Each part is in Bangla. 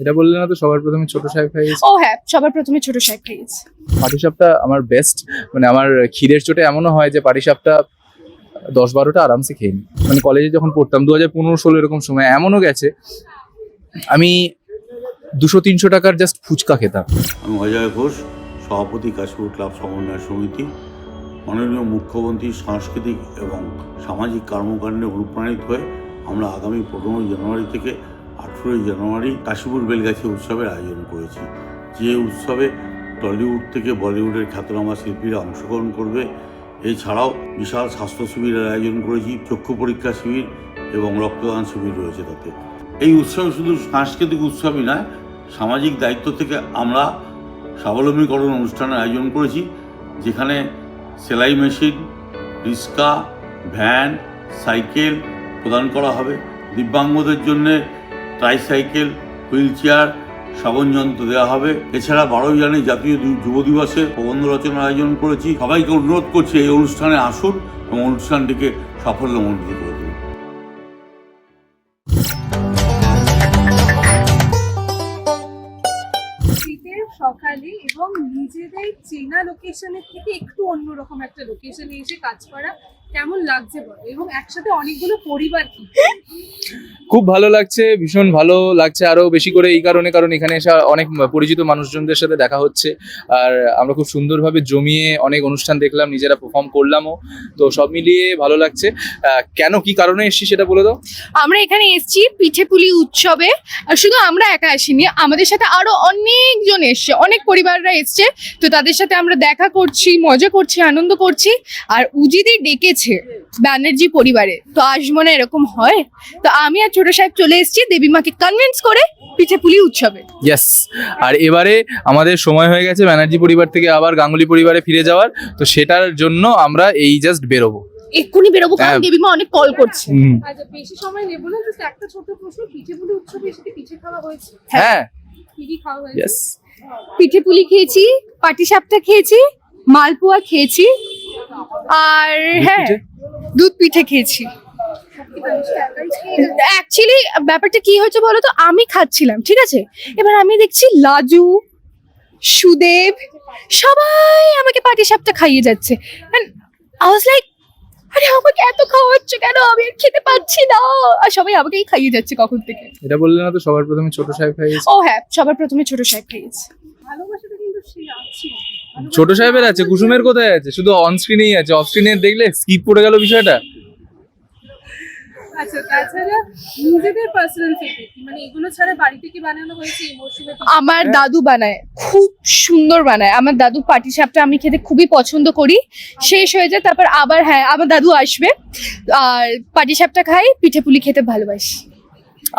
এটা বললে না তো সবার প্রথমে ছোট সাহেব খাই গেছে। ও হ্যাঁ, সবার প্রথমে ছোট সাহেব খেয়েছি। পাটিসাপটা আমার বেস্ট, মানে আমার খিদের চোটে এমনও হয় যে পাটিসাপটা 10-12টা আরামসে খেয়ে নিই। মানে কলেজে যখন পড়তাম 2015-16 এরকম সময় এমনও গেছে আমি 200-300 টাকার জাস্ট ফুচকা খেতাম। আমি অজয় ঘোষ, সভাপতি কাশীপুর ক্লাব সমন্বয় সমিতি। মাননীয় মুখ্যমন্ত্রীর সাংস্কৃতিক এবং সামাজিক কর্মকাণ্ডে অনুপ্রাণিত হয়ে আমরা আগামী 15 জানুয়ারি থেকে 18 জানুয়ারি কাশীপুর বেলগাছি উৎসবের আয়োজন করেছি। যে উৎসবে টলিউড থেকে বলিউডের খ্যাতনামা শিল্পীরা অংশগ্রহণ করবে। এছাড়াও বিশাল স্বাস্থ্য শিবিরের আয়োজন করেছি, চক্ষু পরীক্ষা শিবির এবং রক্তদান শিবির রয়েছে তাতে। এই উৎসব শুধু সাংস্কৃতিক উৎসবই নয়, সামাজিক দায়িত্ব থেকে আমরা স্বাবলম্বীকরণ অনুষ্ঠানের আয়োজন করেছি, যেখানে সেলাই মেশিন, রিক্সা, ভ্যান, সাইকেল প্রদান করা হবে। দিব্যাঙ্গদের জন্য ট্রাইসাইকেল, হুইল চেয়ার, শ্রবণ যন্ত্র দেওয়া হবে। এছাড়া 12 জানুয়ারি জাতীয় যুব দিবসে প্রবন্ধ রচনার আয়োজন করেছি। সবাইকে অনুরোধ করছি এই অনুষ্ঠানে আসুন এবং অনুষ্ঠানটিকে সাফল্যমণ্ডিত করে তুলুন। শীতের সকালে এবং নিজেদের চেনা লোকেশনের থেকে একটু অন্যরকম একটা লোকেশনে এসে কাজ করা কেমন লাগছে বলো, এবং একসাথে অনেকগুলো পরিবার কি? খুব ভালো লাগছে, ভীষণ ভালো লাগছে আরো বেশি করে এই কারণে, কারণ এখানে এসে অনেক পরিচিত মানুষজনদের সাথে দেখা হচ্ছে। আর আমরা খুব সুন্দরভাবে জমিয়ে অনেক অনুষ্ঠান দেখলাম, নিজেরা পারফর্ম করলামও। তো সব মিলিয়ে ভালো লাগছে। কেন কি কারণে এসেছি সেটা বলে দাও। আমরা এখানে এসেছি পিঠেপুলি উৎসবে। আর শুধু আমরা একা আসিনি, আমাদের সাথে আরো অনেকজন এসছে, অনেক পরিবাররা এসছে। তো তাদের সাথে আমরা দেখা করছি, মজা করছি, আনন্দ করছি। আর উজিদি ডেকেছে ব্যানার্জি পরিবারে, তো আসবো না এরকম হয়? তো আমি আর ছোট সাহেব চলে এসেছি দেবীমাকে কনভিন্স করে পিঠেপুলি উৎসবে। ইয়েস, আর এবারে আমাদের সময় হয়ে গেছে ব্যানার্জি পরিবার থেকে আবার গাঙ্গুলি পরিবারে ফিরে যাওয়ার। তো সেটার জন্য আমরা এই জাস্ট বেরোবো, এক্ষুনি বেরোবো, কারণ হ্যাঁ। দেবীমা অনেক কল করছে। আচ্ছা, বেশি সময় নেবো না, জাস্ট একটা ছোট প্রশ্ন, পিঠেপুলি উৎসবে এসে কি পিঠে খাওয়া হয়েছে? হ্যাঁ, কি কি খাওয়া হয়েছে? ইয়েস। পিঠেপুলি খেয়েছি, পাটিসাপটা খেয়েছি, মালপোয়া খেয়েছি, আর হ্যাঁ দুধ পিঠে খেয়েছি। অ্যাকচুয়ালি ব্যাপারটা কি হয়েছে বলো তো, আমি খাচ্ছিলাম, ঠিক আছে, এবার আমি দেখছি লাজু, সুদেব সবাই আমাকে পাটিসাপটা খাইয়ে যাচ্ছে। আই ওয়াজ লাইক, আরে আমাকে এত খাওয়াচ্ছে কেন, আমি আর খেতে পাচ্ছি না। আর সবাই আমাকেই খাইয়ে যাচ্ছে কখন থেকে। এটা বললে না তো সবার প্রথমে ছোট সাহেব খাই গেছে। ও হ্যাঁ, সবার প্রথমে ছোট সাহেব খেয়েছে। ভালোবাসাটা কিন্তু সেই আছে। ছোট সাহেবের আছে, কুসুমের কোথায় আছে? শুধু অন স্ক্রিনেই আছে, অফ স্ক্রিনে দেখলে স্কিপ করে গেল বিষয়টা। আচ্ছা, তাছাড়া নিজেদের পার্সোনাল ফেভারিট মানে এগুলো ছাড়া বাড়িতে কি বানানো হয়েছে এই মরশুমে? আমার দাদু বানায়, খুব সুন্দর বানায়। আমার দাদু পাটিসাপটা আমি খেতে খুবই পছন্দ করি। শেষ হয়ে যায়, তারপর আবার হ্যাঁ আমার দাদু আসবে, আর পাটিসাপটা খাই, পিঠেপুলি খেতে ভালোবাসি।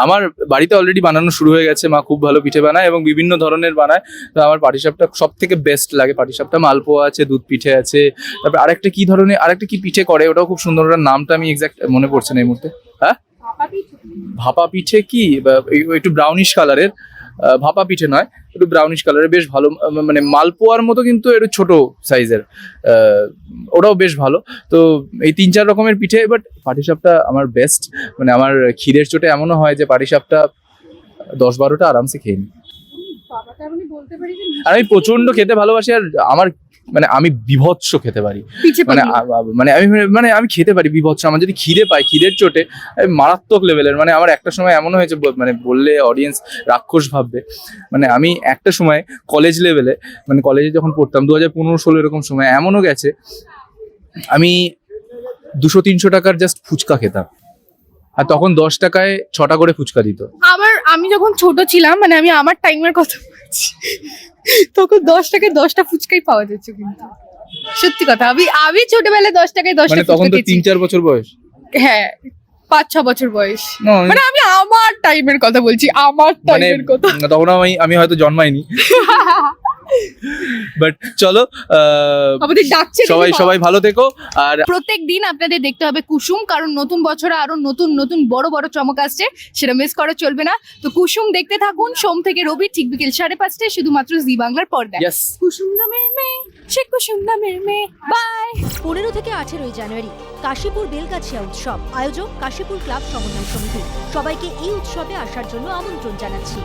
আমার বাড়িতে অলরেডি বানানো শুরু হয়ে গেছে, মা খুব ভালো পিঠে বানায় এবং বিভিন্ন ধরনের বানায়। তো আমার পাটিসাপটা সব থেকে বেস্ট লাগে। পাটিসাপটা, মালপোয়া আছে, দুধ পিঠে আছে, তারপর আরেকটা কি ধরনের আরেকটা কি পিঠে করে, ওটাও খুব সুন্দর, ওটার নামটা আমি এক্সাক্ট মনে পড়ছে না এই মুহূর্তে। হ্যাঁ, ভাপা পিঠে? ভাপা পিঠে কি, একটু ব্রাউনিশ কালারের, ভাপা পিঠে নয়, একটু ব্রাউনিশ কালারের, বেশ ভালো, মানে মালপোয়ার মতো কিন্তু একটু ছোট সাইজের, ওটাও বেশ ভালো। তো এই 3-4 রকমের পিঠে। বাট পাটিসাপটা আমার বেস্ট, মানে আমার খিদের চোটে এমনও হয় যে পাটিসাপটা 10-12টা আরামসে খেয়ে নিই। বাবাটা আমি বলতে পারি যে আর আমি প্রচন্ড খেতে ভালোবাসি। আর আমার মানে আমি বিভৎস খেতে পারি, পিঠে মানে আমি খেতে পারি বিভৎস। আমার যদি খিদে পাই, খিদের চোটে আমি মারাত্মক লেভেলের, মানে আমার একটা সময় এমন হয়েছে, মানে বললে অডিয়েন্স রাক্ষস ভাববে, মানে আমি একটা সময় কলেজ লেভেলে, মানে কলেজে যখন পড়তাম 2015-16 এরকম সময় এমনও গেছে আমি 200-300 টাকার জাস্ট ফুচকা খেতাম। আর তখন 10 টাকায় 6টা করে ফুচকা দিত। আমি যখন ছোট ছিলাম, মানে আমি আমার টাইমের কথা বলছি, তখন 10 টাকায় 10টা ফুচকাই পাওয়া যাচ্ছে। কিন্তু সত্যি কথা, আমি ছোটবেলায় 10 টাকায় 10টা মানে তখন তো 3-4 বছর বয়স। হ্যাঁ, 5-6 বছর বয়স। না, মানে আমি আমার টাইমের কথা বলছি, আমার মানে টাইমের কথা। তখন আমি হয়তো জন্মাইনি। বাট চলো, আমাদের ডাকছে সবাই ভালো থেকো। আর প্রত্যেক দিন আপনাদের দেখতে হবে কুসুম, কারণ নতুন বছরে আরো নতুন নতুন বড় বড় চমক আসছে, সেটা মিস করা চলবে না। তো কুসুম দেখতে থাকুন সোম থেকে রবি ঠিক বিকেল 5:30টায়, শুধুমাত্র জি বাংলার পর্দায়। ইয়েস, কুসুম নামের মেয়ে, সে কুসুম নামের মেয়ে। বাই। 15 থেকে 18 জানুয়ারি কাশীপুর বেলগাছিয়া উৎসব, আয়োজক কাশীপুর ক্লাব সমন্বয় সমিতি। সবাইকে এই উৎসবে আসার জন্য আমন্ত্রণ জানাচ্ছি।